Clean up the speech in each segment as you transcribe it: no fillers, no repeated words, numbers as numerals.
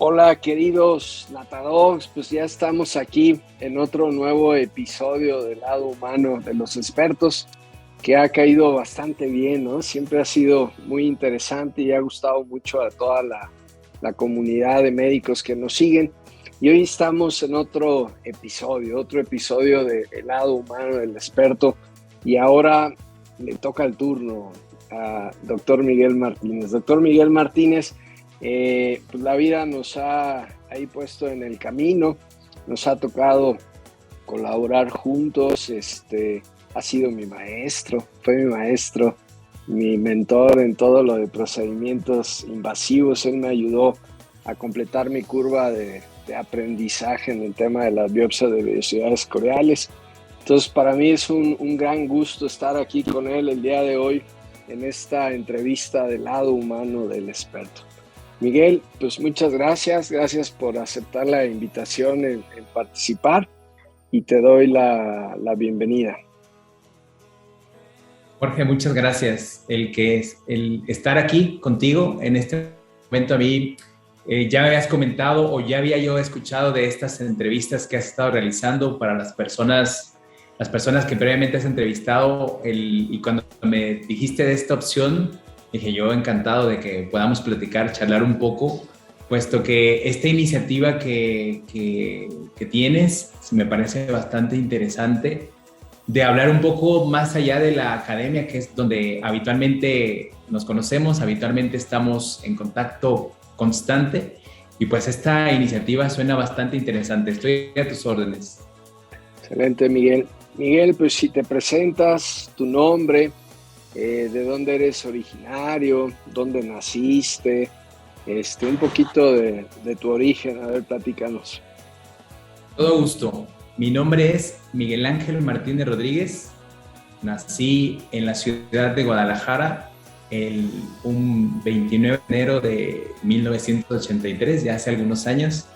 Hola queridos Natadogs, pues ya estamos aquí en otro nuevo episodio del lado humano de los expertos que ha caído bastante bien, ¿no? Siempre ha sido muy interesante y ha gustado mucho a toda la comunidad de médicos que nos siguen. Y hoy estamos en otro episodio del lado humano del experto, y ahora le toca el turno a doctor Miguel Martínez. Doctor Miguel Martínez, pues la vida nos ha ahí puesto en el camino, nos ha tocado colaborar juntos. Ha sido mi maestro, fue mi maestro, mi mentor en todo lo de procedimientos invasivos. Él me ayudó a completar mi curva de aprendizaje en el tema de la biopsia de vellosidades coreales. Entonces, para mí es un gran gusto estar aquí con él el día de hoy en esta entrevista del lado humano del experto. Miguel, pues muchas gracias por aceptar la invitación en participar, y te doy la bienvenida. Jorge, muchas gracias. El estar aquí contigo en este momento, a mí ya me habías comentado o ya había yo escuchado de estas entrevistas que has estado realizando para las personas que previamente has entrevistado, y cuando me dijiste de esta opción, dije yo encantado de que podamos platicar, charlar un poco, puesto que esta iniciativa que tienes me parece bastante interesante, de hablar un poco más allá de la academia, que es donde habitualmente nos conocemos, habitualmente estamos en contacto constante, y pues esta iniciativa suena bastante interesante. Estoy a tus órdenes. Excelente, Miguel. Miguel, pues si te presentas, tu nombre, de dónde eres originario, dónde naciste, un poquito de tu origen. A ver, platícanos. Todo gusto. Mi nombre es Miguel Ángel Martínez Rodríguez. Nací en la ciudad de Guadalajara un 29 de enero de 1983, ya hace algunos años.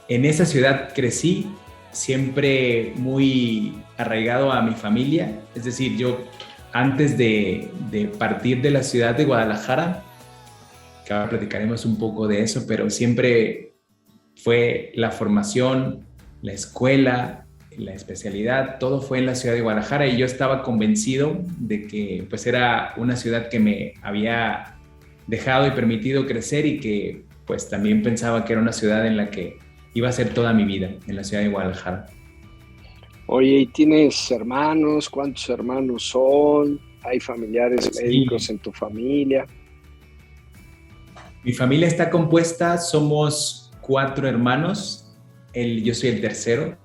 En esa ciudad crecí, siempre muy arraigado a mi familia. Es decir, yo antes de partir de la ciudad de Guadalajara, que ahora platicaremos un poco de eso, pero siempre fue la formación, la escuela, la especialidad, todo fue en la ciudad de Guadalajara, y yo estaba convencido de que pues era una ciudad que me había dejado y permitido crecer, y que pues también pensaba que era una ciudad en la que iba a ser toda mi vida, en la ciudad de Guadalajara. Oye, ¿y tienes hermanos? ¿Cuántos hermanos son? ¿Hay familiares médicos en tu familia? Mi familia está compuesta, somos 4 hermanos, yo soy el tercero,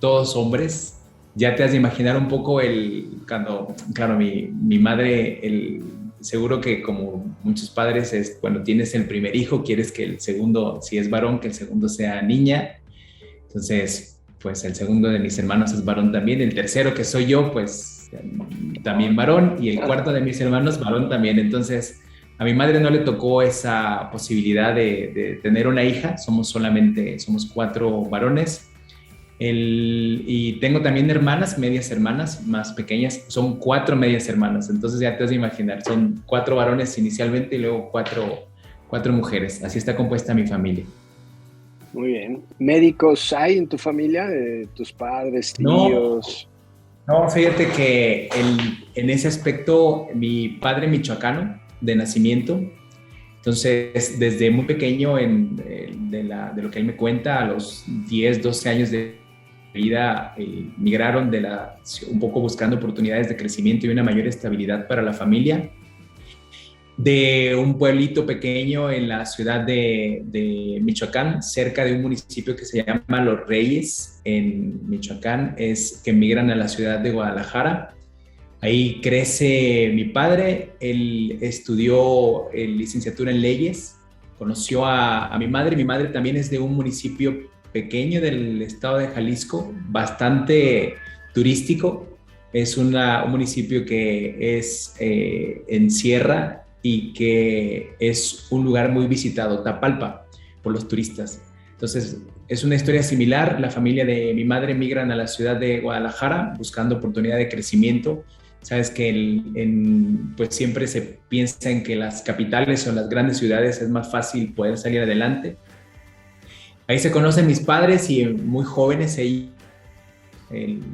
todos hombres. Ya te has de imaginar un poco claro, mi madre, seguro que como muchos padres cuando tienes el primer hijo, quieres que el segundo, si es varón, que el segundo sea niña. Entonces, pues el segundo de mis hermanos es varón también, el tercero, que soy yo, pues también varón, y el cuarto de mis hermanos varón también. Entonces, a mi madre no le tocó esa posibilidad de tener una hija, somos 4 varones. Y tengo también medias hermanas más pequeñas, son 4 medias hermanas. Entonces ya te has de imaginar, son 4 varones inicialmente y luego 4 mujeres. Así está compuesta mi familia. Muy bien. ¿Médicos hay en tu familia? ¿Tus padres, tíos? No, fíjate que en ese aspecto mi padre michoacano de nacimiento. Entonces, desde muy pequeño, de lo que él me cuenta, a los 10, 12 años de vida, migraron un poco buscando oportunidades de crecimiento y una mayor estabilidad para la familia, de un pueblito pequeño en la ciudad de Michoacán, cerca de un municipio que se llama Los Reyes, en Michoacán, que migran a la ciudad de Guadalajara. Ahí crece mi padre. Él estudió licenciatura en leyes, conoció a mi madre. Mi madre también es de un municipio pequeño del estado de Jalisco, bastante turístico. Es un municipio que es en sierra, y que es un lugar muy visitado, Tapalpa, por los turistas. Entonces, es una historia similar. La familia de mi madre migran a la ciudad de Guadalajara buscando oportunidad de crecimiento. Sabes que pues siempre se piensa en que las capitales o las grandes ciudades es más fácil poder salir adelante. Ahí se conocen mis padres y muy jóvenes, ellos,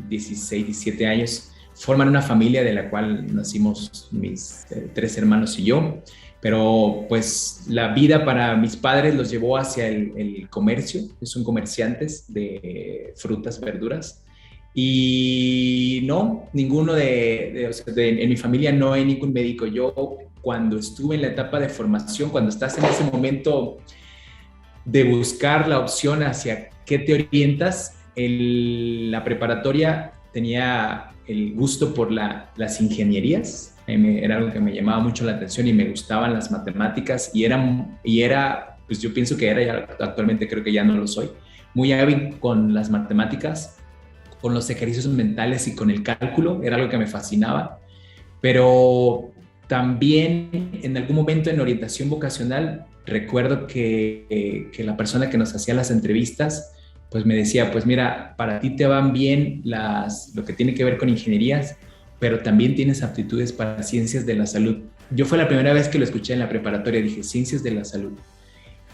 16, 17 años, forman una familia de la cual nacimos mis 3 hermanos y yo. Pero pues la vida para mis padres los llevó hacia el comercio, son comerciantes de frutas, verduras. Y no, ninguno en mi familia no hay ningún médico. Yo cuando estuve en la etapa de formación, cuando estás en ese momento de buscar la opción hacia qué te orientas, la preparatoria tenía el gusto por las ingenierías. Era algo que me llamaba mucho la atención y me gustaban las matemáticas pues yo pienso que era, ya actualmente creo que ya no lo soy, muy hábil con las matemáticas, con los ejercicios mentales y con el cálculo, era algo que me fascinaba, pero también en algún momento en orientación vocacional recuerdo que la persona que nos hacía las entrevistas pues me decía, pues mira, para ti te van bien lo que tiene que ver con ingenierías, pero también tienes aptitudes para ciencias de la salud. Yo fue la primera vez que lo escuché en la preparatoria, dije, ciencias de la salud.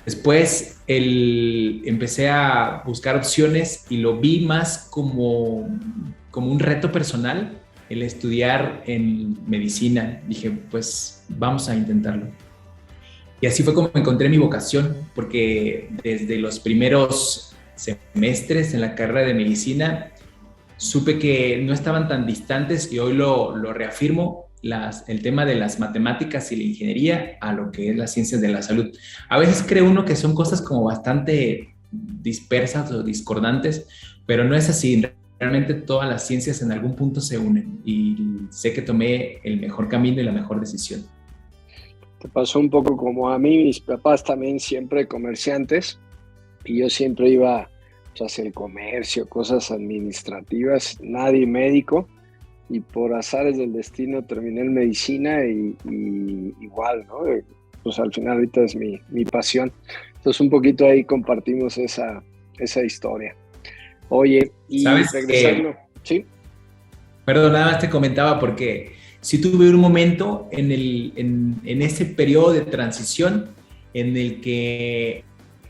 Después empecé a buscar opciones y lo vi más como un reto personal, el estudiar en medicina. Dije, pues vamos a intentarlo. Y así fue como encontré mi vocación, porque desde los primeros semestres en la carrera de medicina supe que no estaban tan distantes y hoy lo reafirmo, el tema de las matemáticas y la ingeniería a lo que es las ciencias de la salud. A veces cree uno que son cosas como bastante dispersas o discordantes, pero no es así. Realmente todas las ciencias en algún punto se unen y sé que tomé el mejor camino y la mejor decisión. Te pasó un poco como a mí, mis papás también siempre comerciantes y yo siempre iba hacia el comercio, cosas administrativas, nadie médico, y por azares del destino terminé en medicina y igual, ¿no? Pues al final ahorita es mi pasión. Entonces un poquito ahí compartimos esa historia. Oye, y ¿Sabes? regresando, ¿sí? Perdón, nada más te comentaba porque sí tuve un momento en ese periodo de transición en el que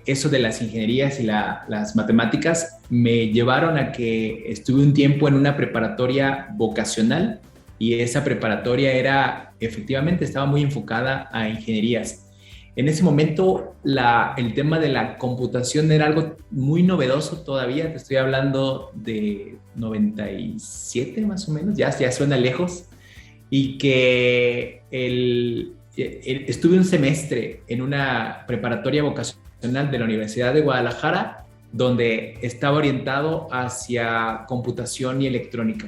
eso de las ingenierías y las matemáticas me llevaron a que estuve un tiempo en una preparatoria vocacional y esa preparatoria efectivamente estaba muy enfocada a ingenierías. En ese momento el tema de la computación era algo muy novedoso todavía, te estoy hablando de 97 más o menos, ya suena lejos, y que estuve un semestre en una preparatoria vocacional de la Universidad de Guadalajara, donde estaba orientado hacia computación y electrónica.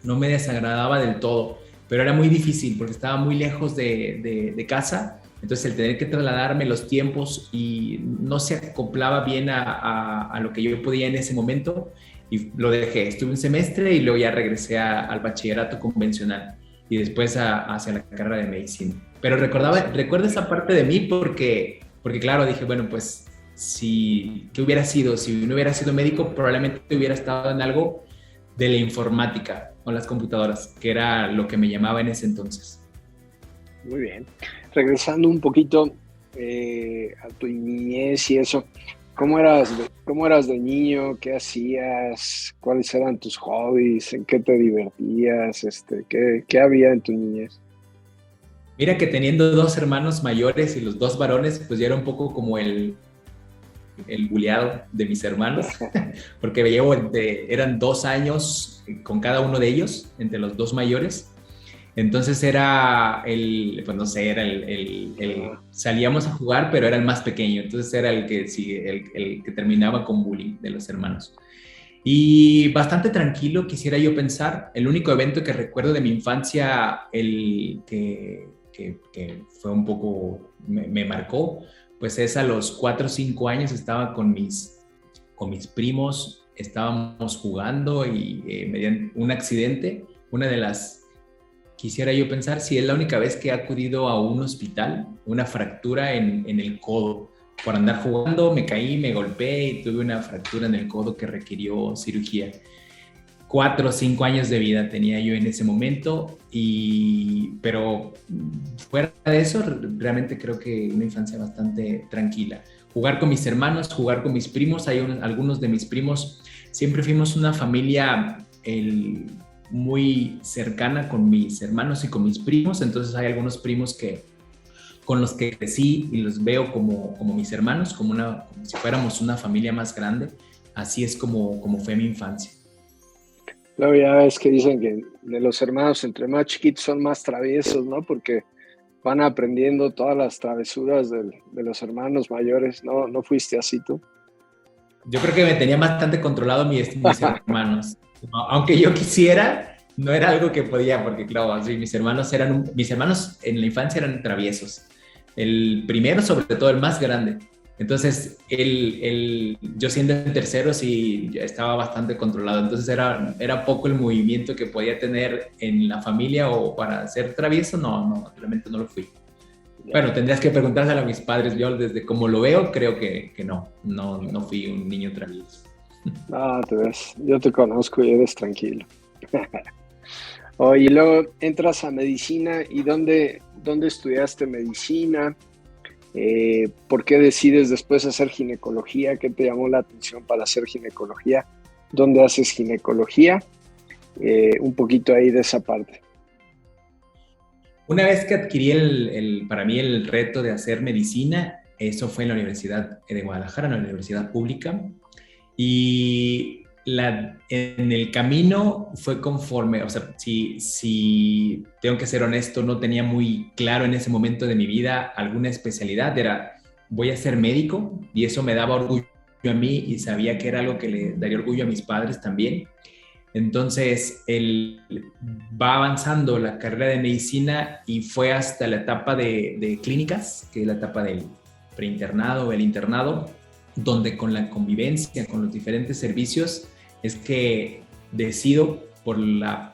No me desagradaba del todo, pero era muy difícil porque estaba muy lejos de casa, entonces el tener que trasladarme los tiempos y no se acoplaba bien a lo que yo podía en ese momento y lo dejé. Estuve un semestre y luego ya regresé al bachillerato convencional y después hacia la carrera de medicina. Pero recuerdo esa parte de mí porque claro, dije, bueno, pues ¿qué hubiera sido? Si no hubiera sido médico, probablemente hubiera estado en algo de la informática o las computadoras, que era lo que me llamaba en ese entonces. Muy bien. Regresando un poquito a tu niñez y eso, ¿cómo eras de niño? ¿Qué hacías? ¿Cuáles eran tus hobbies? ¿En qué te divertías? ¿Qué había en tu niñez? Mira que teniendo 2 hermanos mayores y los 2 varones, pues ya era un poco como el buleado de mis hermanos, porque eran 2 años con cada uno de ellos, entre los 2 mayores. Entonces era pues no sé, salíamos a jugar, pero era el más pequeño, entonces era el que terminaba con bullying de los hermanos. Y bastante tranquilo, quisiera yo pensar. El único evento que recuerdo de mi infancia, que fue un poco, me marcó, pues es a los 4 o 5 años estaba con mis primos, estábamos jugando y mediante un accidente, quisiera yo pensar si es la única vez que he acudido a un hospital, una fractura en el codo. Por andar jugando me caí, me golpeé y tuve una fractura en el codo que requirió cirugía. 4 o 5 años de vida tenía yo en ese momento, pero fuera de eso realmente creo que una infancia bastante tranquila. jugar con mis hermanos, jugar con mis primos. Algunos de mis primos, siempre fuimos una familia muy cercana con mis hermanos y con mis primos, entonces hay algunos primos con los que crecí y los veo como mis hermanos, como si fuéramos una familia más grande. Así es como fue mi infancia. Luego ya ves que dicen que de los hermanos entre más chiquitos son más traviesos, ¿no? Porque van aprendiendo todas las travesuras de los hermanos mayores. ¿No fuiste así tú? Yo creo que me tenía bastante controlado mis hermanos. Aunque yo quisiera, no era algo que podía, porque claro, así, mis hermanos en la infancia eran traviesos. El primero, sobre todo, el más grande. Entonces, yo siendo el tercero, sí, ya estaba bastante controlado. Entonces, era poco el movimiento que podía tener en la familia, o para ser travieso, no, realmente no lo fui. Bueno, tendrías que preguntárselo a mis padres. Yo, desde como lo veo, creo que no fui un niño travieso. Ah, te ves, yo te conozco y eres tranquilo. Y luego entras a medicina. ¿Y dónde estudiaste medicina? ¿Por qué decides después hacer ginecología? ¿Qué te llamó la atención para hacer ginecología? ¿Dónde haces ginecología? Un poquito ahí de esa parte. Una vez que adquirí para mí el reto de hacer medicina, eso fue en la Universidad de Guadalajara, en la universidad pública, y en el camino fue conforme, o sea, si tengo que ser honesto, no tenía muy claro en ese momento de mi vida alguna especialidad. Voy a ser médico, y eso me daba orgullo a mí y sabía que era algo que le daría orgullo a mis padres también. Entonces, él va avanzando la carrera de medicina y fue hasta la etapa de clínicas, que es la etapa del preinternado o el internado, donde con la convivencia con los diferentes servicios es que decido, por la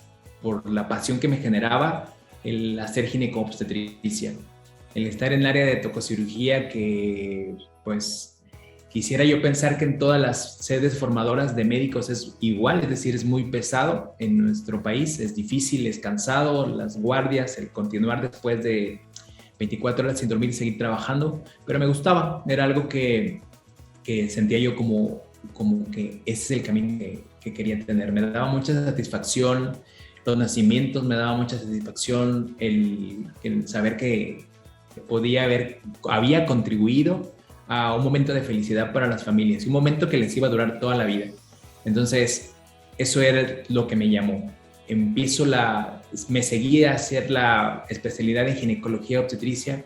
pasión que me generaba, el hacer gineco-obstetricia, el estar en el área de tococirugía, que pues quisiera yo pensar que en todas las sedes formadoras de médicos es igual, es decir, es muy pesado en nuestro país, es difícil, es cansado, las guardias, el continuar después de 24 horas sin dormir y seguir trabajando, pero me gustaba, era algo que sentía yo como que ese es el camino que quería tener. Me daba mucha satisfacción los nacimientos, me daba mucha satisfacción el saber que había contribuido a un momento de felicidad para las familias, un momento que les iba a durar toda la vida. Entonces, eso era lo que me llamó. Me seguí a hacer la especialidad en ginecología obstetricia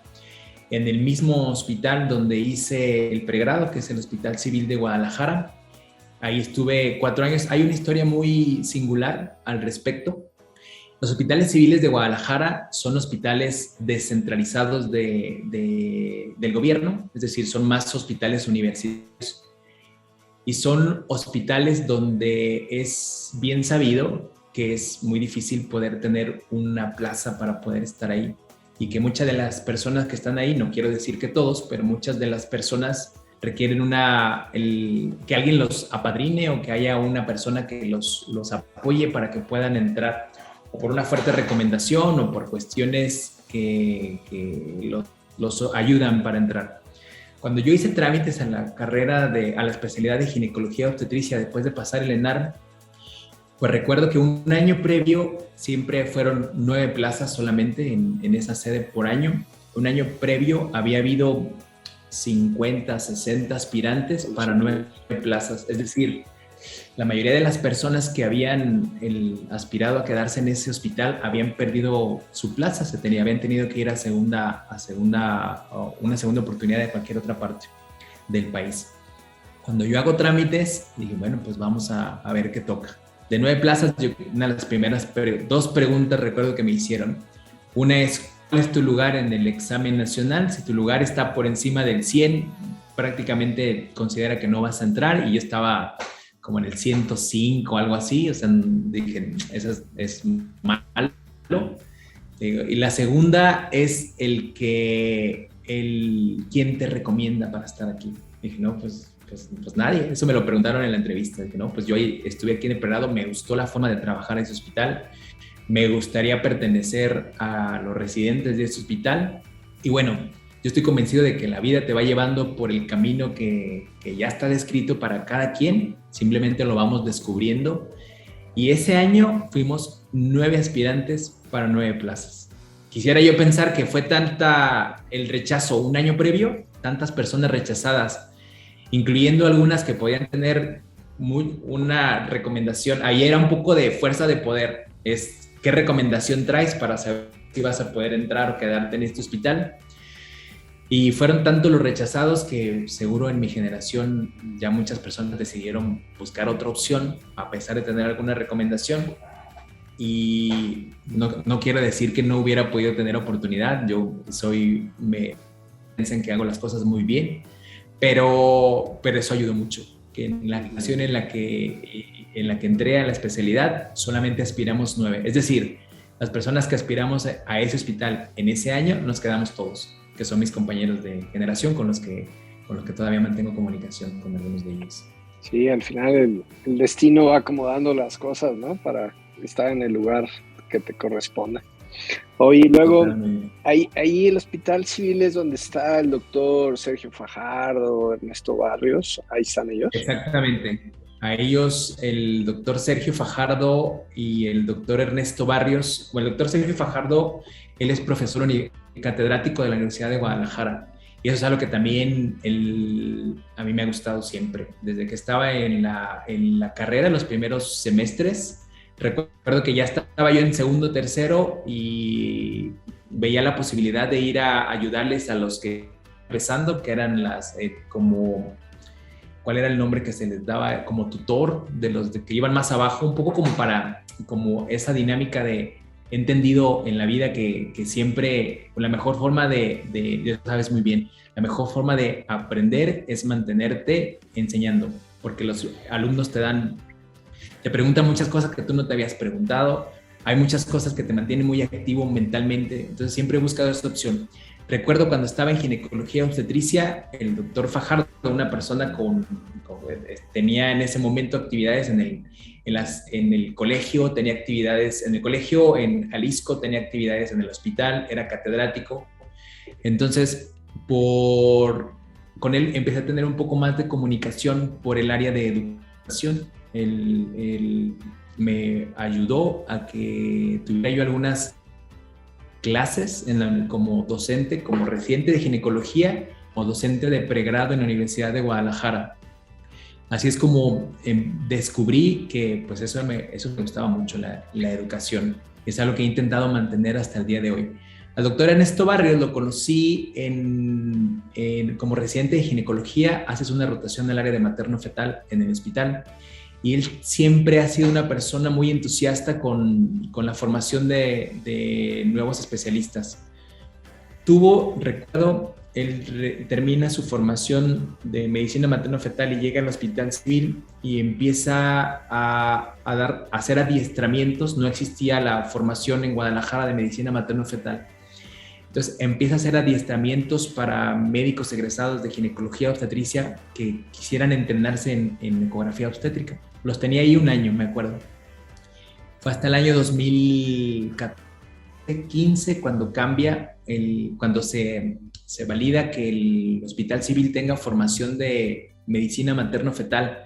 en el mismo hospital donde hice el pregrado, que es el Hospital Civil de Guadalajara. Ahí estuve 4 años. Hay una historia muy singular al respecto. Los hospitales civiles de Guadalajara son hospitales descentralizados del gobierno, es decir, son más hospitales universitarios. Y son hospitales donde es bien sabido que es muy difícil poder tener una plaza para poder estar ahí. Y que muchas de las personas que están ahí, no quiero decir que todos, pero muchas de las personas requieren que alguien los apadrine, o que haya una persona que los apoye para que puedan entrar, o por una fuerte recomendación o por cuestiones que los ayudan para entrar. Cuando yo hice trámites a la carrera a la especialidad de ginecología obstetricia después de pasar el ENARM, pues recuerdo que un año previo siempre fueron 9 plazas solamente en esa sede por año. Un año previo había habido 50, 60 aspirantes para 9 plazas. Es decir, la mayoría de las personas que habían aspirado a quedarse en ese hospital habían perdido su plaza, habían tenido que ir a una segunda oportunidad de cualquier otra parte del país. Cuando yo hago trámites, dije, bueno, pues vamos a ver qué toca. De 9 plazas, una de las primeras 2 preguntas recuerdo que me hicieron. Una es, ¿cuál es tu lugar en el examen nacional? Si tu lugar está por encima del 100, prácticamente considera que no vas a entrar, y yo estaba como en el 105, algo así, o sea, dije, eso es malo. Y la segunda es ¿quién te recomienda para estar aquí? Dije, no, pues nadie. Eso me lo preguntaron en la entrevista. Dije, no, pues yo estuve aquí en el pregrado, me gustó la forma de trabajar en ese hospital, me gustaría pertenecer a los residentes de ese hospital. Y bueno, Yo estoy convencido de que la vida te va llevando por el camino que ya está descrito para cada quien, simplemente lo vamos descubriendo. Y ese año fuimos 9 aspirantes para 9 plazas. Quisiera yo pensar que fue tanta el rechazo un año previo, tantas personas rechazadas, incluyendo algunas que podían tener una recomendación. Ahí era un poco de fuerza de poder. Es qué recomendación traes para saber si vas a poder entrar o quedarte en este hospital. Y fueron tanto los rechazados que seguro en mi generación ya muchas personas decidieron buscar otra opción a pesar de tener alguna recomendación. Y no quiero decir que no hubiera podido tener oportunidad. Me piensan que hago las cosas muy bien, pero eso ayudó mucho. Que en la generación en la que entré a la especialidad solamente aspiramos 9. Es decir, las personas que aspiramos a ese hospital en ese año nos quedamos todos, que son mis compañeros de generación con los que todavía mantengo comunicación con algunos de ellos. Sí, al final el destino va acomodando las cosas, ¿no? Para estar en el lugar que te corresponde. Oye, luego, ahí el Hospital Civil es donde está el doctor Sergio Fajardo, Ernesto Barrios, ahí están ellos. Exactamente. A ellos, el doctor Sergio Fajardo y el doctor Ernesto Barrios. Bueno, el doctor Sergio Fajardo, él es profesor catedrático de la Universidad de Guadalajara. Y eso es algo que también a mí me ha gustado siempre. Desde que estaba en la carrera, en los primeros semestres, recuerdo que ya estaba yo en segundo, tercero y veía la posibilidad de ir a ayudarles a los que empezando, que eran ¿cuál era el nombre que se les daba? Como tutor de los que iban más abajo, un poco como esa dinámica de he entendido en la vida que siempre la mejor forma ya sabes muy bien, la mejor forma de aprender es mantenerte enseñando, porque los alumnos te preguntan muchas cosas que tú no te habías preguntado, hay muchas cosas que te mantienen muy activo mentalmente, entonces siempre he buscado esta opción. Recuerdo cuando estaba en ginecología obstetricia, el doctor Fajardo, una persona tenía en ese momento actividades en el colegio, tenía actividades en el colegio, en Jalisco tenía actividades en el hospital, era catedrático. Entonces, con él empecé a tener un poco más de comunicación por el área de educación. Él me ayudó a que tuviera yo algunas clases como docente, como residente de ginecología o docente de pregrado en la Universidad de Guadalajara. Así es como descubrí que pues eso me gustaba mucho, la educación. Es algo que he intentado mantener hasta el día de hoy. Al doctor Ernesto Barrios lo conocí como residente de ginecología. Haces una rotación al área de materno-fetal en el hospital. Y él siempre ha sido una persona muy entusiasta con la formación de nuevos especialistas. Recuerdo, él termina su formación de medicina materno-fetal y llega al Hospital Civil y empieza a hacer adiestramientos. No existía la formación en Guadalajara de medicina materno-fetal. Entonces empieza a hacer adiestramientos para médicos egresados de ginecología obstetricia que quisieran entrenarse en ecografía obstétrica. Los tenía ahí un año, me acuerdo. Fue hasta el año 2015 cuando cuando se valida que el Hospital Civil tenga formación de medicina materno-fetal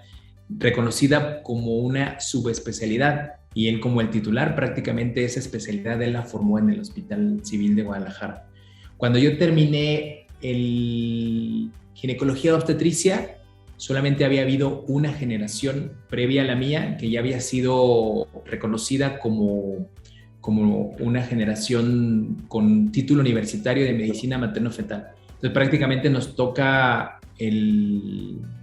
reconocida como una subespecialidad. Y él, como el titular, prácticamente esa especialidad él la formó en el Hospital Civil de Guadalajara. Cuando yo terminé el ginecología obstetricia, solamente había habido una generación previa a la mía que ya había sido reconocida como una generación con título universitario de medicina materno-fetal. Entonces prácticamente nos toca empezar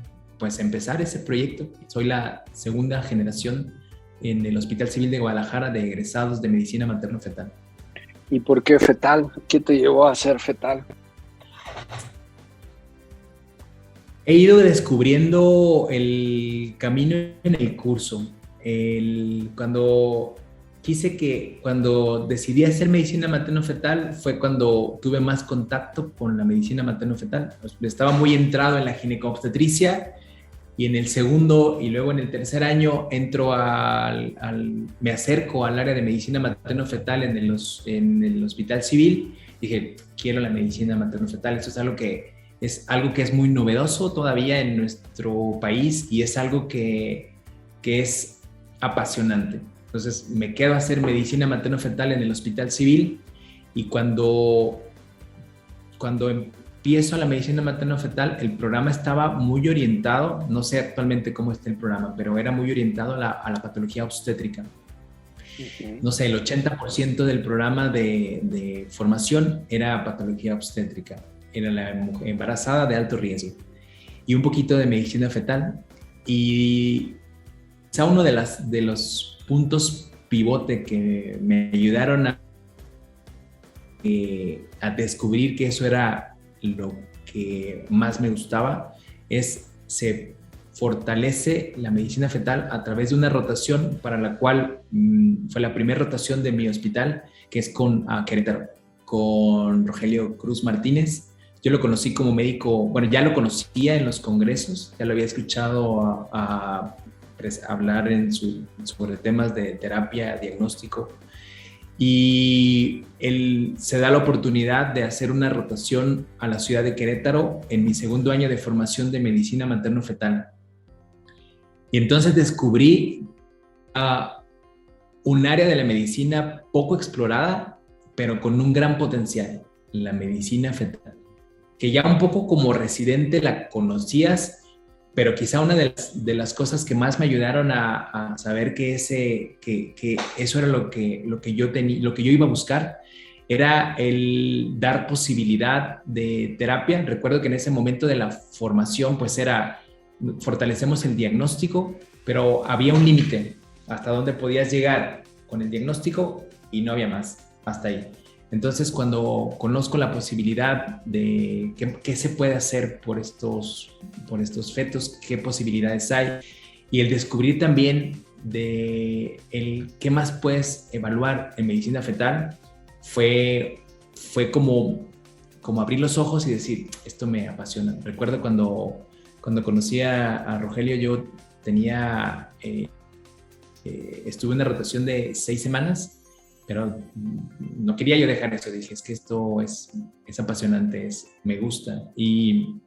ese proyecto. Soy la segunda generación en el Hospital Civil de Guadalajara de egresados de medicina materno-fetal. ¿Y por qué fetal? ¿Qué te llevó a ser fetal? He ido descubriendo el camino en el curso. Cuando decidí hacer medicina materno-fetal fue cuando tuve más contacto con la medicina materno-fetal. Estaba muy entrado en la gineco-obstetricia y en el segundo y luego en el tercer año me acerco al área de medicina materno-fetal en el Hospital Civil. Dije, quiero la medicina materno-fetal. Esto es algo que es muy novedoso todavía en nuestro país y es algo que es apasionante. Entonces me quedo a hacer medicina materno-fetal en el Hospital Civil y cuando empiezo la medicina materno-fetal, el programa estaba muy orientado, no sé actualmente cómo está el programa, pero era muy orientado a la patología obstétrica. Okay. No sé, el 80% del programa de formación era patología obstétrica, era la mujer embarazada de alto riesgo y un poquito de medicina fetal. Y quizá uno de los puntos pivote que me ayudaron a descubrir que eso era lo que más me gustaba es se fortalece la medicina fetal a través de una rotación para la cual fue la primera rotación de mi hospital, que es con Querétaro, con Rogelio Cruz Martínez. Yo lo conocí como médico, bueno, ya lo conocía en los congresos, ya lo había escuchado hablar sobre temas de terapia, diagnóstico, y él se da la oportunidad de hacer una rotación a la ciudad de Querétaro en mi segundo año de formación de medicina materno-fetal. Y entonces descubrí un área de la medicina poco explorada, pero con un gran potencial, la medicina fetal, que ya un poco como residente la conocías, pero quizá una de las cosas que más me ayudaron a saber que eso era lo que yo iba a buscar, era el dar posibilidad de terapia. Recuerdo que en ese momento de la formación, pues fortalecemos el diagnóstico, pero había un límite hasta donde podías llegar con el diagnóstico y no había más, hasta ahí. Entonces, cuando conozco la posibilidad de qué se puede hacer por estos fetos, qué posibilidades hay, y el descubrir también de qué más puedes evaluar en medicina fetal, fue como abrir los ojos y decir, esto me apasiona. Recuerdo cuando conocí a Rogelio, yo estuve en una rotación de 6 semanas, pero no quería yo dejar eso. Dije, es que esto es apasionante, me gusta. Y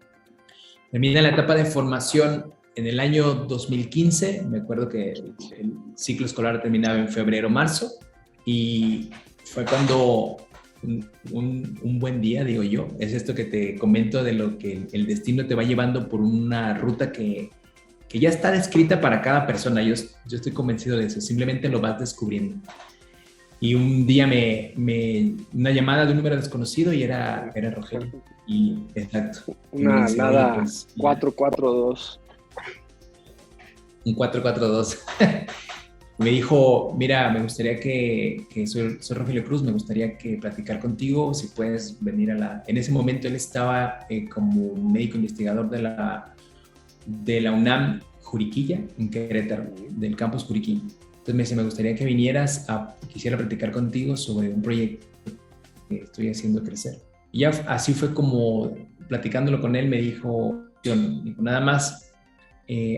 terminé la etapa de formación en el año 2015. Me acuerdo que el ciclo escolar terminaba en febrero, marzo, y fue cuando un buen día, digo yo, es esto que te comento de lo que el destino te va llevando por una ruta que ya está descrita para cada persona. Yo estoy convencido de eso, simplemente lo vas descubriendo. Y un día una llamada de un número desconocido y era Rogelio. Y exacto. Una dice, nada pues, 442. Un 442. Me dijo, mira, me gustaría que soy Rogelio Cruz, me gustaría platicar contigo, si puedes venir En ese momento él estaba como médico investigador de la UNAM Juriquilla, en Querétaro, del campus Juriquilla. Entonces me dice, me gustaría que vinieras, quisiera platicar contigo sobre un proyecto que estoy haciendo crecer. Y ya así fue como, platicándolo con él, me dijo nada más,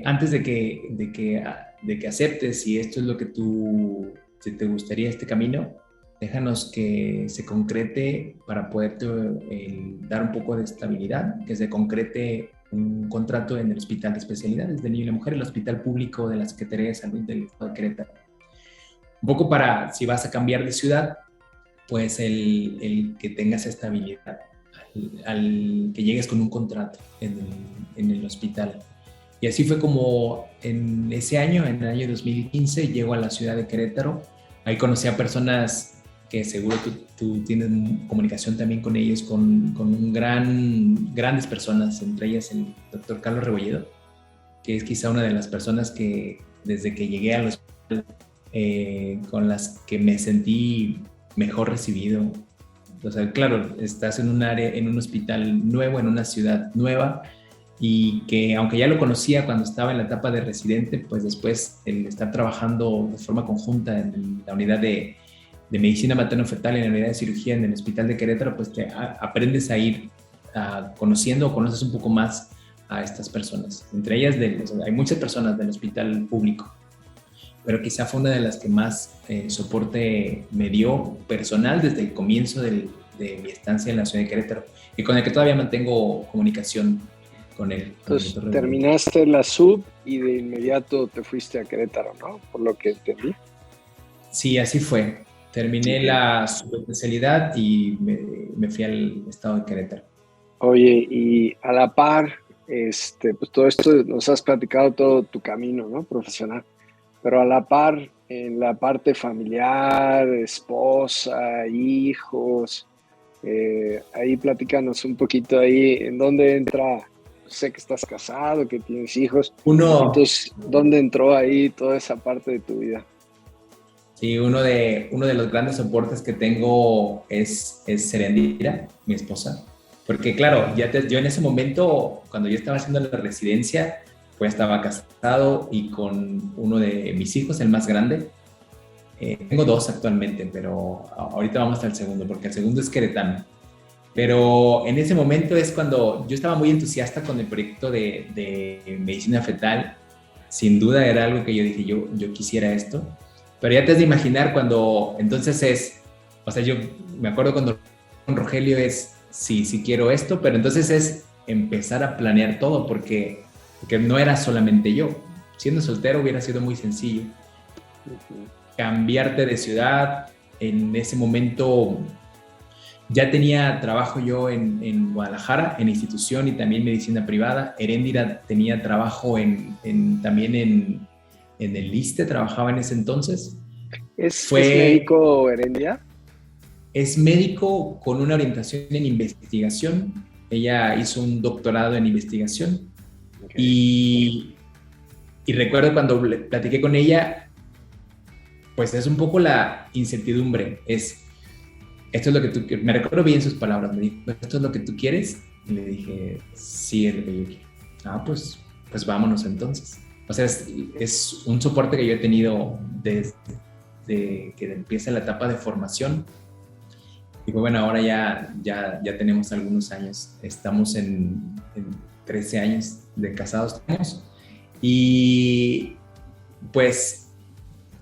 antes de que aceptes si esto es lo que si te gustaría este camino, déjanos que se concrete para poderte dar un poco de estabilidad, que se concrete un contrato en el Hospital de Especialidades de Niño y la Mujer, el hospital público de la Secretaría de Salud del Estado de Querétaro. Un poco para, si vas a cambiar de ciudad, pues el que tengas estabilidad, al que llegues con un contrato en el hospital. Y así fue como en ese año, en el año 2015, llego a la ciudad de Querétaro. Ahí conocí a personas que seguro tú tienes comunicación también con ellos, con grandes personas, entre ellas el doctor Carlos Rebolledo, que es quizá una de las personas que desde que llegué al hospital con las que me sentí mejor recibido. O sea, claro, estás en un hospital nuevo, en una ciudad nueva, y que aunque ya lo conocía cuando estaba en la etapa de residente, pues después el estar trabajando de forma conjunta en la unidad de medicina materno-fetal, en la unidad de cirugía en el hospital de Querétaro, pues te aprendes a ir conociendo o conoces un poco más a estas personas. Entre ellas, hay muchas personas del hospital público, pero quizá fue una de las que más soporte me dio personal desde el comienzo del de mi estancia en la ciudad de Querétaro y con el que todavía mantengo comunicación con él. Entonces, terminaste la sub y de inmediato te fuiste a Querétaro, ¿no? Por lo que entendí. Sí, así fue. Terminé la subespecialidad y me fui al estado de Querétaro. Oye, y a la par, pues todo esto nos has platicado todo tu camino, ¿no? Profesional. Pero a la par, en la parte familiar, esposa, hijos, ahí platícanos un poquito ahí, en dónde entra, sé que estás casado, que tienes hijos, entonces, ¿dónde entró ahí toda esa parte de tu vida? Sí, uno de los grandes soportes que tengo es Serendira, mi esposa, porque claro, yo en ese momento, cuando yo estaba haciendo la residencia, pues estaba casado y con uno de mis hijos, el más grande. Tengo dos actualmente, pero ahorita vamos hasta el segundo, porque el segundo es queretano. Pero en ese momento es cuando yo estaba muy entusiasta con el proyecto de medicina fetal. Sin duda era algo que yo dije, yo quisiera esto. Pero ya te has de imaginar cuando entonces o sea, yo me acuerdo cuando con Rogelio sí quiero esto, pero entonces es empezar a planear todo, porque no era solamente yo. Siendo soltero hubiera sido muy sencillo. Cambiarte de ciudad, en ese momento ya tenía trabajo yo en Guadalajara, en institución y también medicina privada. Heréndira tenía trabajo también en el ISSSTE, trabajaba en ese entonces. ¿Es médico Heréndira? Es médico con una orientación en investigación. Ella hizo un doctorado en investigación. Okay. Y recuerdo cuando platiqué con ella, pues es un poco la incertidumbre. Esto es lo que tú quieres. Me recuerdo bien sus palabras. Me dijo, ¿esto es lo que tú quieres? Y le dije, sí, es lo que yo quiero. Pues vámonos entonces. O sea, es un soporte que yo he tenido desde que empieza la etapa de formación. Y bueno, ahora ya tenemos algunos años. Estamos en 13 años de casados. Y pues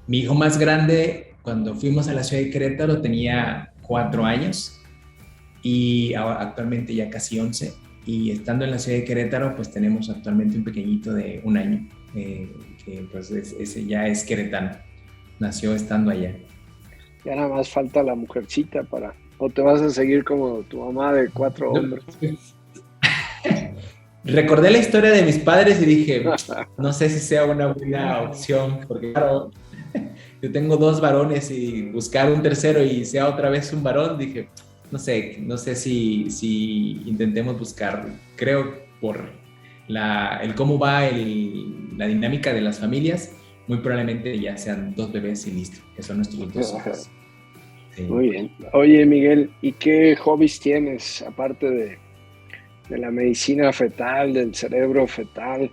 mi hijo más grande, cuando fuimos a la ciudad de Querétaro, tenía 4 años y actualmente ya casi 11. Y estando en la ciudad de Querétaro, pues tenemos actualmente un pequeñito de 1 año, que pues ese ya es queretano, nació estando allá. Ya nada más falta la mujercita o te vas a seguir como tu mamá de 4 hombres. Recordé la historia de mis padres y dije, no sé si sea una buena opción, porque claro, yo tengo 2 varones y buscar un tercero y sea otra vez un varón, dije, no sé si intentemos buscar. Creo por el cómo va la dinámica de las familias, muy probablemente ya sean 2 bebés y listo, que son nuestros 2 hijos. Sí. Muy bien. Oye, Miguel, ¿y qué hobbies tienes aparte de la medicina fetal, del cerebro fetal?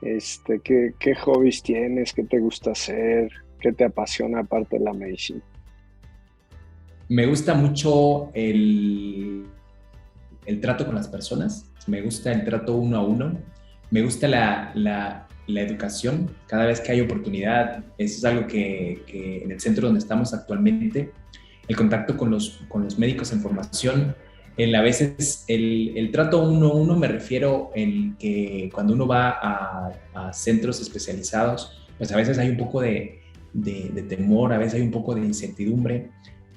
¿Qué hobbies tienes? ¿Qué te gusta hacer? ¿Qué te apasiona aparte de la medicina? Me gusta mucho el trato con las personas, me gusta el trato 1 a 1, me gusta la educación. Cada vez que hay oportunidad, eso es algo que en el centro donde estamos actualmente, el contacto con los médicos en formación, a veces el trato 1 a 1 me refiero en que cuando uno va a centros especializados, pues a veces hay un poco de temor, a veces hay un poco de incertidumbre,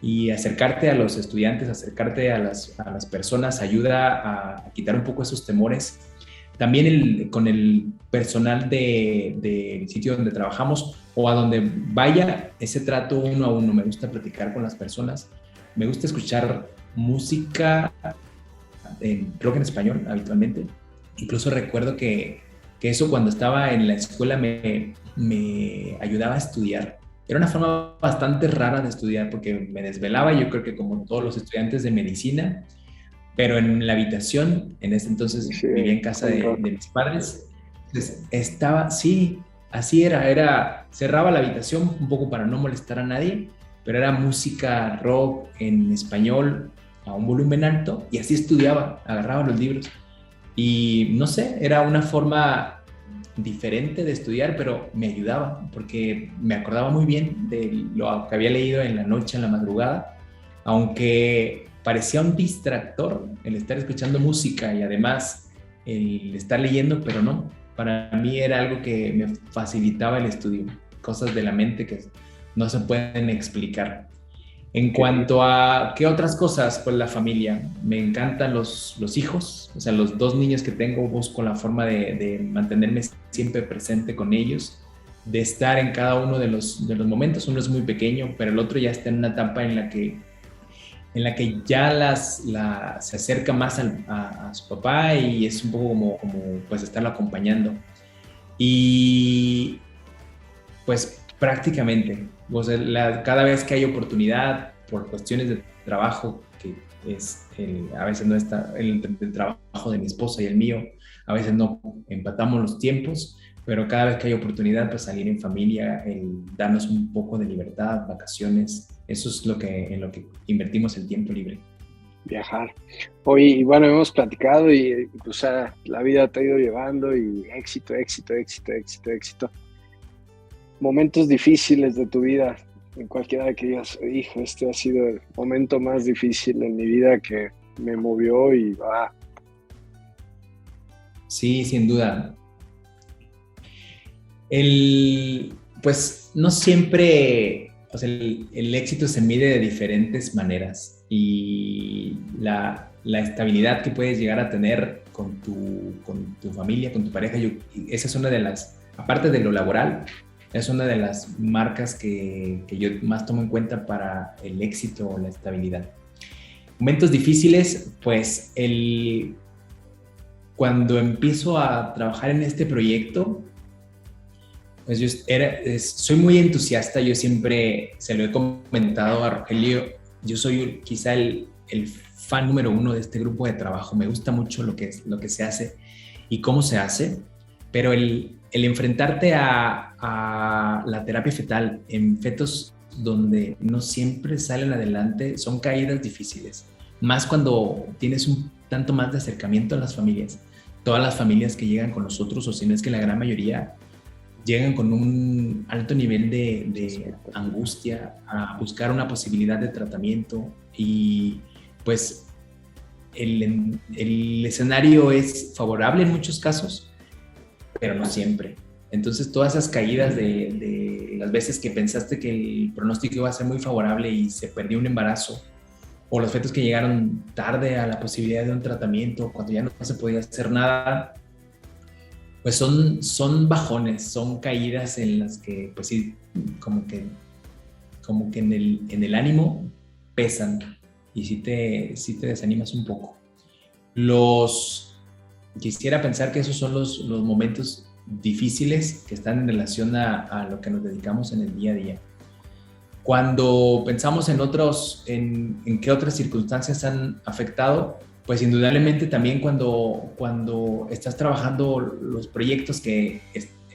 y acercarte a los estudiantes, acercarte a las personas ayuda a quitar un poco esos temores. También con el personal del sitio donde trabajamos o a donde vaya, ese trato 1 a 1, me gusta platicar con las personas, me gusta escuchar música, rock en español habitualmente. Incluso recuerdo que eso cuando estaba en la escuela me ayudaba a estudiar. Era una forma bastante rara de estudiar porque me desvelaba, yo creo que como todos los estudiantes de medicina, pero en la habitación, en ese entonces vivía en casa de mis padres, entonces sí, así era, cerraba la habitación un poco para no molestar a nadie, pero era música rock en español a un volumen alto y así estudiaba, agarraba los libros y no sé, era una forma diferente de estudiar, pero me ayudaba porque me acordaba muy bien de lo que había leído en la noche, en la madrugada, aunque parecía un distractor el estar escuchando música y además el estar leyendo, pero no. Para mí era algo que me facilitaba el estudio, cosas de la mente que no se pueden explicar. En cuanto a qué otras cosas, pues la familia. Me encantan los hijos, o sea, los dos niños que tengo, busco la forma de mantenerme siempre presente con ellos, de estar en cada uno de los momentos. Uno es muy pequeño, pero el otro ya está en una etapa en la que ya se acerca más a su papá y es un poco como pues estarlo acompañando. Y pues prácticamente, o sea, cada vez que hay oportunidad por cuestiones de trabajo, que es a veces no está el trabajo de mi esposa y el mío, a veces no empatamos los tiempos, pero cada vez que hay oportunidad, pues salir en familia, el darnos un poco de libertad, vacaciones, eso es en lo que invertimos el tiempo libre. Viajar. Oye, y bueno, hemos platicado y pues la vida te ha ido llevando y éxito, éxito, éxito, éxito, éxito. Momentos difíciles de tu vida, en cualquiera que digas, hijo, este ha sido el momento más difícil en mi vida que me movió y va. Sí, sin duda. Pues no siempre, o sea, el éxito se mide de diferentes maneras y la estabilidad que puedes llegar a tener con tu familia, con tu pareja, esa es una de las, aparte de lo laboral, es una de las marcas que yo más tomo en cuenta para el éxito o la estabilidad. Momentos difíciles, pues cuando empiezo a trabajar en este proyecto, pues soy muy entusiasta, yo siempre se lo he comentado a Rogelio, yo soy quizá el fan número 1 de este grupo de trabajo, me gusta mucho lo que se hace y cómo se hace, pero el enfrentarte a la terapia fetal en fetos donde no siempre salen adelante son caídas difíciles, más cuando tienes un tanto más de acercamiento a las familias. Todas las familias que llegan con nosotros, o si no es que la gran mayoría, llegan con un alto nivel de angustia a buscar una posibilidad de tratamiento y pues el escenario es favorable en muchos casos, pero no siempre. Entonces todas esas caídas de las veces que pensaste que el pronóstico iba a ser muy favorable y se perdió un embarazo, o los fetos que llegaron tarde a la posibilidad de un tratamiento cuando ya no se podía hacer nada, pues son bajones, son caídas en las que pues sí, como que en el ánimo pesan y sí te desanimas un poco. Quisiera pensar que esos son los momentos difíciles que están en relación a lo que nos dedicamos en el día a día. Cuando pensamos en qué otras circunstancias han afectado, pues indudablemente también cuando estás trabajando los proyectos que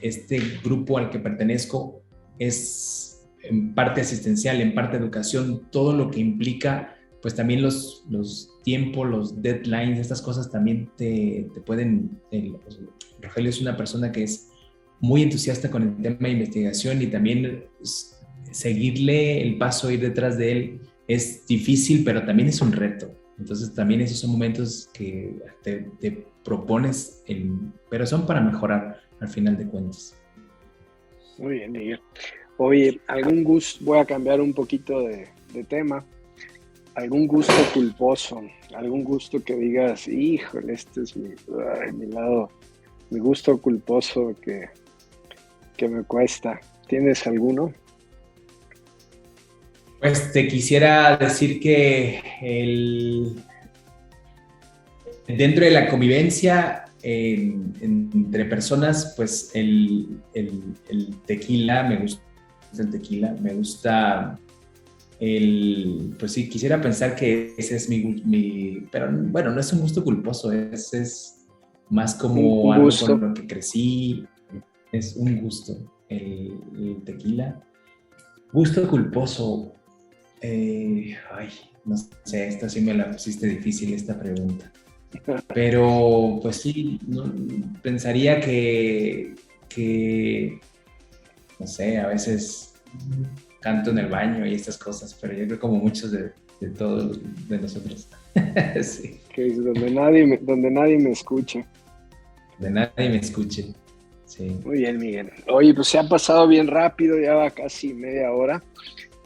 este grupo al que pertenezco es en parte asistencial, en parte educación, todo lo que implica, pues también los tiempos, los deadlines, estas cosas también te pueden... Rogelio es una persona que es muy entusiasta con el tema de investigación y también seguirle el paso, ir detrás de él es difícil, pero también es un reto. Entonces también esos son momentos que te propones, pero son para mejorar al final de cuentas. Muy bien, Miguel. Oye, voy a cambiar un poquito de tema. ¿Algún gusto culposo? ¿Algún gusto que digas, híjole, este es mi lado, mi gusto culposo que me cuesta? ¿Tienes alguno? Pues te quisiera decir que dentro de la convivencia entre personas, pues el tequila, me gusta el tequila, me gusta pues sí, quisiera pensar que ese es pero bueno, no es un gusto culposo, es más como algo con lo que crecí, es un gusto, el tequila. Gusto culposo, no sé, esta sí me la pusiste difícil, esta pregunta. Pero pues sí, pensaría que no sé, a veces canto en el baño y estas cosas, pero yo creo como muchos de todos de nosotros. Sí. Que es donde nadie me escucha. De nadie me escuche. Sí. Muy bien, Miguel. Oye, pues se ha pasado bien rápido, ya va casi media hora.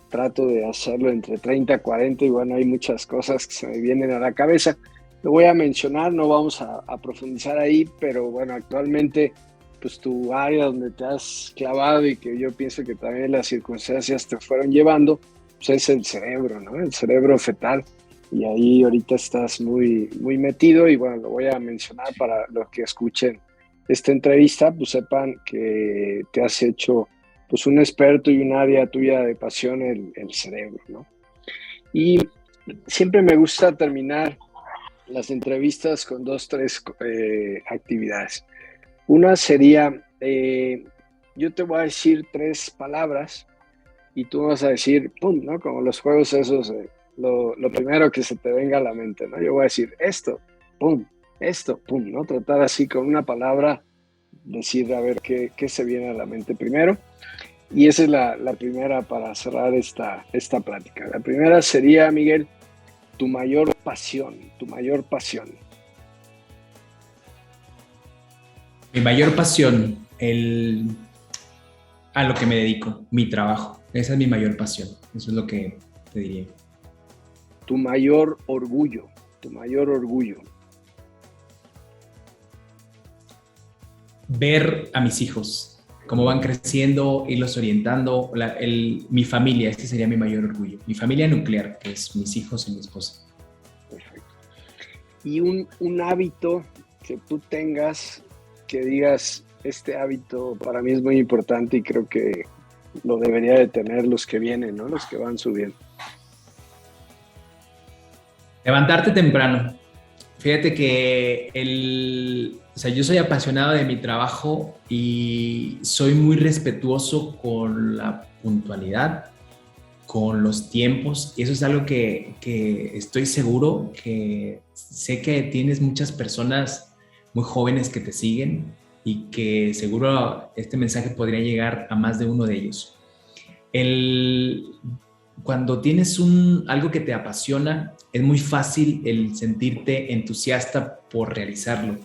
Trato de hacerlo entre 30 y 40 y bueno, hay muchas cosas que se me vienen a la cabeza. Lo voy a mencionar, no vamos a profundizar ahí, pero bueno, actualmente pues tu área donde te has clavado y que yo pienso que también las circunstancias te fueron llevando, pues es el cerebro, ¿no? El cerebro fetal. Y ahí ahorita estás muy, muy metido y bueno, lo voy a mencionar para los que escuchen esta entrevista, pues sepan que te has hecho pues un experto y un área tuya de pasión, el cerebro, ¿no? Y siempre me gusta terminar las entrevistas con dos, tres actividades. Una sería, yo te voy a decir tres palabras y tú vas a decir, pum, ¿no? Como los juegos esos, lo primero que se te venga a la mente, ¿no? Yo voy a decir esto, pum, ¿no? Tratar así con una palabra, decir a ver qué se viene a la mente primero. Y esa es la primera para cerrar esta plática. La primera sería, Miguel, tu mayor pasión, tu mayor pasión. Mi mayor pasión, a lo que me dedico, mi trabajo. Esa es mi mayor pasión. Eso es lo que te diría. Tu mayor orgullo, tu mayor orgullo. Ver a mis hijos, cómo van creciendo, irlos orientando, mi familia, este sería mi mayor orgullo. Mi familia nuclear, que es mis hijos y mi esposa. Perfecto. Y un hábito que tú tengas, que digas, este hábito para mí es muy importante y creo que lo debería de tener los que vienen, ¿no? Los que van subiendo. Levantarte temprano. Fíjate que yo soy apasionado de mi trabajo y soy muy respetuoso con la puntualidad, con los tiempos, y eso es algo que estoy seguro que sé que tienes muchas personas muy jóvenes que te siguen y que seguro este mensaje podría llegar a más de uno de ellos. Cuando tienes algo que te apasiona, es muy fácil el sentirte entusiasta por realizarlo,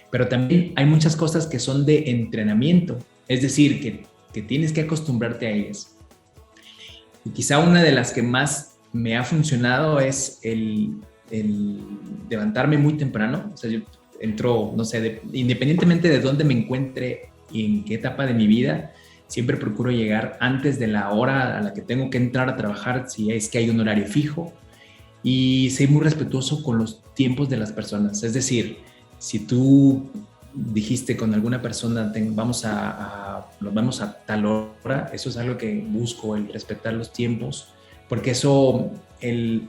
pero también hay muchas cosas que son de entrenamiento, es decir, que tienes que acostumbrarte a ellas. Y quizá una de las que más me ha funcionado es el levantarme muy temprano. O sea, yo entro, no sé, independientemente de dónde me encuentre y en qué etapa de mi vida, siempre procuro llegar antes de la hora a la que tengo que entrar a trabajar, si es que hay un horario fijo, y ser muy respetuoso con los tiempos de las personas. Es decir, si tú dijiste con alguna persona, nos vamos a tal hora, eso es algo que busco, el respetar los tiempos, porque eso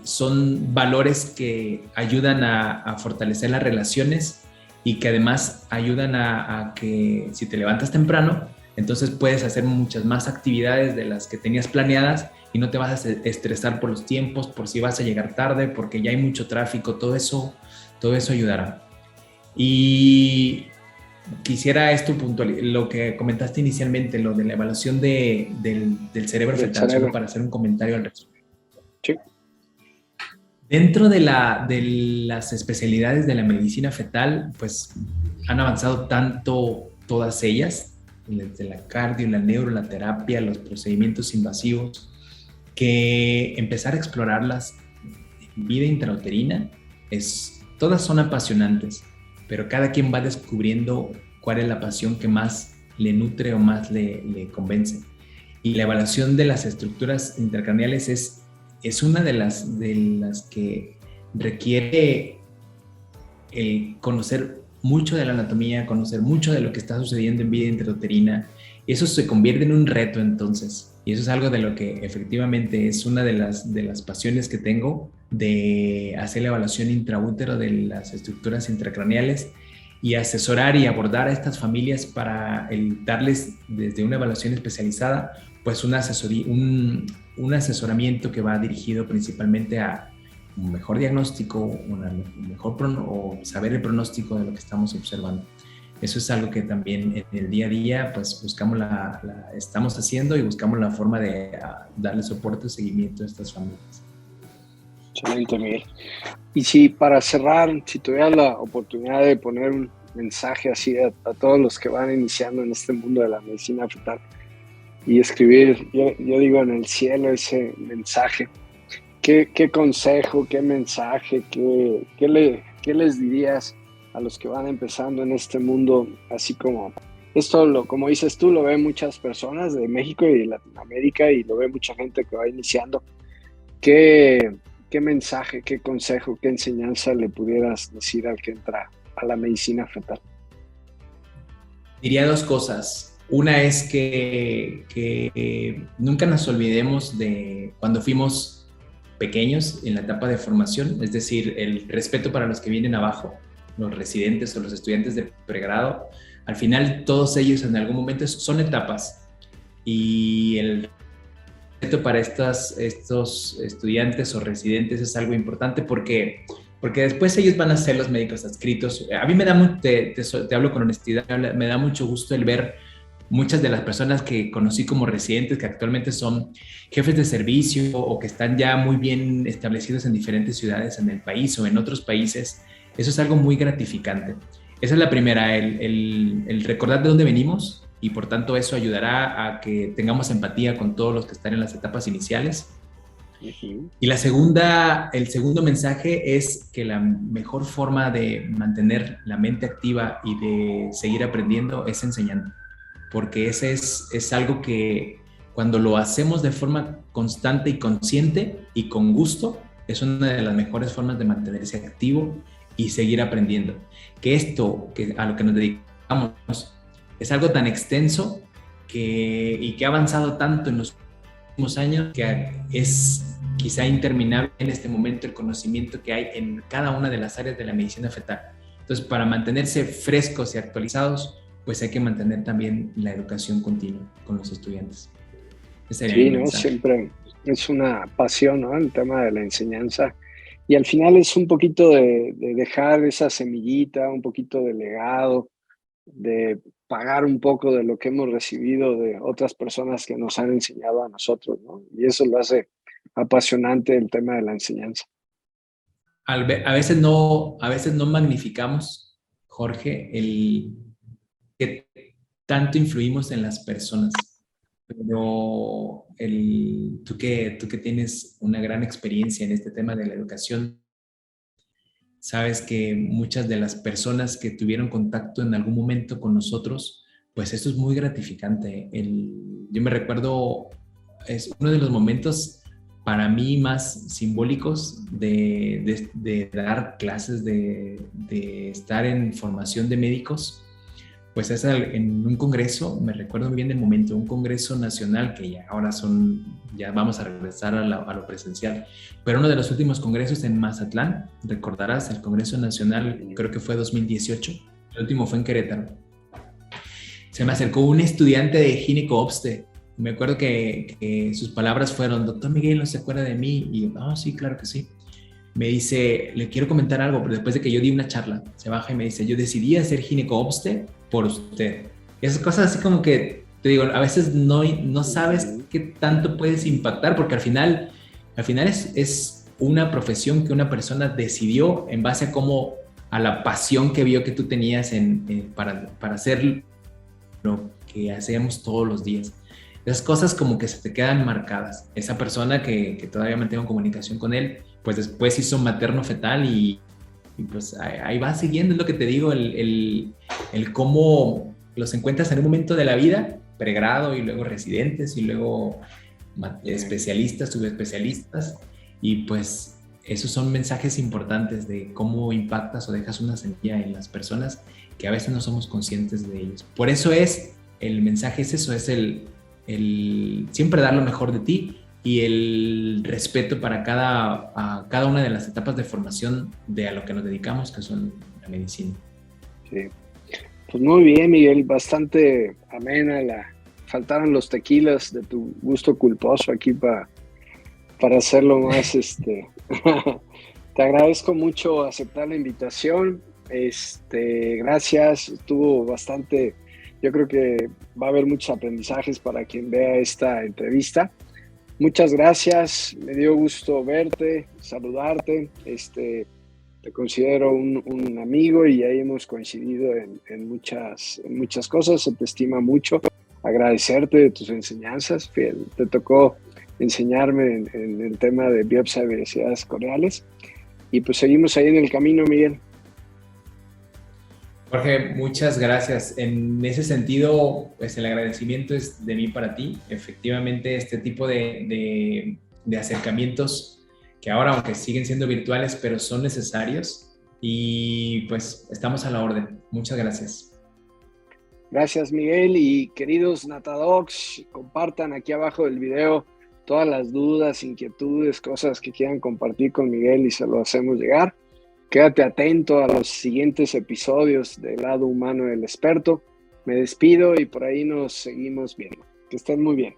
son valores que ayudan a fortalecer las relaciones y que además ayudan a que si te levantas temprano, entonces puedes hacer muchas más actividades de las que tenías planeadas y no te vas a estresar por los tiempos, por si vas a llegar tarde, porque ya hay mucho tráfico, todo eso ayudará. Y quisiera esto puntualizar, lo que comentaste inicialmente, lo de la evaluación del cerebro fetal, solo para hacer un comentario al respecto. Sí. Dentro de las especialidades de la medicina fetal, pues han avanzado tanto todas ellas, desde la cardio, la neuro, la terapia, los procedimientos invasivos, que empezar a explorarlas en vida intrauterina, todas son apasionantes, pero cada quien va descubriendo cuál es la pasión que más le nutre o más le convence. Y la evaluación de las estructuras intracraneales es una de las que requiere el conocer mucho de la anatomía, conocer mucho de lo que está sucediendo en vida intrauterina, y eso se convierte en un reto entonces, y eso es algo de lo que efectivamente es una de las pasiones que tengo, de hacer la evaluación intraútero de las estructuras intracraneales y asesorar y abordar a estas familias para darles desde una evaluación especializada pues un asesoramiento que va dirigido principalmente a un mejor diagnóstico, o saber el pronóstico de lo que estamos observando. Eso es algo que también en el día a día pues estamos haciendo y buscamos la forma de darle soporte y seguimiento a estas familias. Excelente, Miguel. Y si para cerrar, si tuvieras la oportunidad de poner un mensaje así a todos los que van iniciando en este mundo de la medicina fetal y escribir, yo digo, en el cielo ese mensaje, ¿qué consejo, qué mensaje, qué les dirías a los que van empezando en este mundo? Así como esto, como dices tú, lo ven muchas personas de México y de Latinoamérica y lo ve mucha gente que va iniciando. ¿Qué mensaje, qué consejo, qué enseñanza le pudieras decir al que entra a la medicina fetal? Diría dos cosas. Una es que nunca nos olvidemos de cuando fuimos pequeños en la etapa de formación, es decir, el respeto para los que vienen abajo, los residentes o los estudiantes de pregrado. Al final, todos ellos en algún momento son etapas y el respeto para estos estudiantes o residentes es algo importante porque después ellos van a ser los médicos adscritos. A mí me da, te hablo con honestidad, me da mucho gusto el ver muchas de las personas que conocí como residentes que actualmente son jefes de servicio o que están ya muy bien establecidos en diferentes ciudades en el país o en otros países. Eso es algo muy gratificante. Esa es la primera, el recordar de dónde venimos y por tanto eso ayudará a que tengamos empatía con todos los que están en las etapas iniciales. Y la segunda, el segundo mensaje es que la mejor forma de mantener la mente activa y de seguir aprendiendo es enseñando, porque ese es algo que cuando lo hacemos de forma constante y consciente y con gusto, es una de las mejores formas de mantenerse activo y seguir aprendiendo. Que esto, que a lo que nos dedicamos, es algo tan extenso y que ha avanzado tanto en los últimos años que es quizá interminable en este momento el conocimiento que hay en cada una de las áreas de la medicina fetal. Entonces, para mantenerse frescos y actualizados, pues hay que mantener también la educación continua con los estudiantes. Ese sería mi mensaje. Siempre es una pasión, ¿no? El tema de la enseñanza. Y al final es un poquito de dejar esa semillita, un poquito de legado, de pagar un poco de lo que hemos recibido de otras personas que nos han enseñado a nosotros, ¿no? Y eso lo hace apasionante el tema de la enseñanza. A veces no magnificamos, Jorge, el que tanto influimos en las personas, pero tú que tienes una gran experiencia en este tema de la educación, sabes que muchas de las personas que tuvieron contacto en algún momento con nosotros, pues esto es muy gratificante. Yo me recuerdo, es uno de los momentos para mí más simbólicos de dar clases, de estar en formación de médicos. Pues es en un congreso, me recuerdo muy bien el momento, un congreso nacional que ya vamos a regresar a lo presencial, pero uno de los últimos congresos en Mazatlán, recordarás, el Congreso Nacional, creo que fue 2018, el último fue en Querétaro. Se me acercó un estudiante de gineco-obste, me acuerdo que sus palabras fueron: doctor Miguel, ¿no se acuerda de mí? Y yo, sí, claro que sí. Me dice, le quiero comentar algo, pero después de que yo di una charla, se baja y me dice, yo decidí hacer gineco-obste por usted. Y esas cosas así como que, te digo, a veces no sabes qué tanto puedes impactar, porque al final es una profesión que una persona decidió en base a la pasión que vio que tú tenías para hacer lo que hacemos todos los días. Esas cosas como que se te quedan marcadas. Esa persona que todavía mantengo comunicación con él, pues después hizo materno fetal y pues ahí va siguiendo, es lo que te digo, el cómo los encuentras en un momento de la vida, pregrado y luego residentes y luego especialistas, subespecialistas, y pues esos son mensajes importantes de cómo impactas o dejas una semilla en las personas que a veces no somos conscientes de ellos. Por eso el mensaje es eso, es el siempre dar lo mejor de ti y el respeto para cada una de las etapas de formación a lo que nos dedicamos, que son la medicina. Sí. Pues muy bien, Miguel, bastante amena. Faltaron los tequilas de tu gusto culposo aquí para hacerlo más. Te agradezco mucho aceptar la invitación. Gracias, estuvo bastante. Yo creo que va a haber muchos aprendizajes para quien vea esta entrevista. Muchas gracias, me dio gusto verte, saludarte. Te considero un amigo y ya hemos coincidido en muchas cosas. Se te estima mucho. Agradecerte de tus enseñanzas. Te tocó enseñarme en el tema de biopsia de variedades coreales. Y pues seguimos ahí en el camino, Miguel. Jorge, muchas gracias. En ese sentido, pues el agradecimiento es de mí para ti. Efectivamente, este tipo de acercamientos que ahora, aunque siguen siendo virtuales, pero son necesarios y pues estamos a la orden. Muchas gracias. Gracias, Miguel. Y queridos Natadocs, compartan aquí abajo del video todas las dudas, inquietudes, cosas que quieran compartir con Miguel y se lo hacemos llegar. Quédate atento a los siguientes episodios del lado humano del experto. Me despido y por ahí nos seguimos viendo. Que estén muy bien.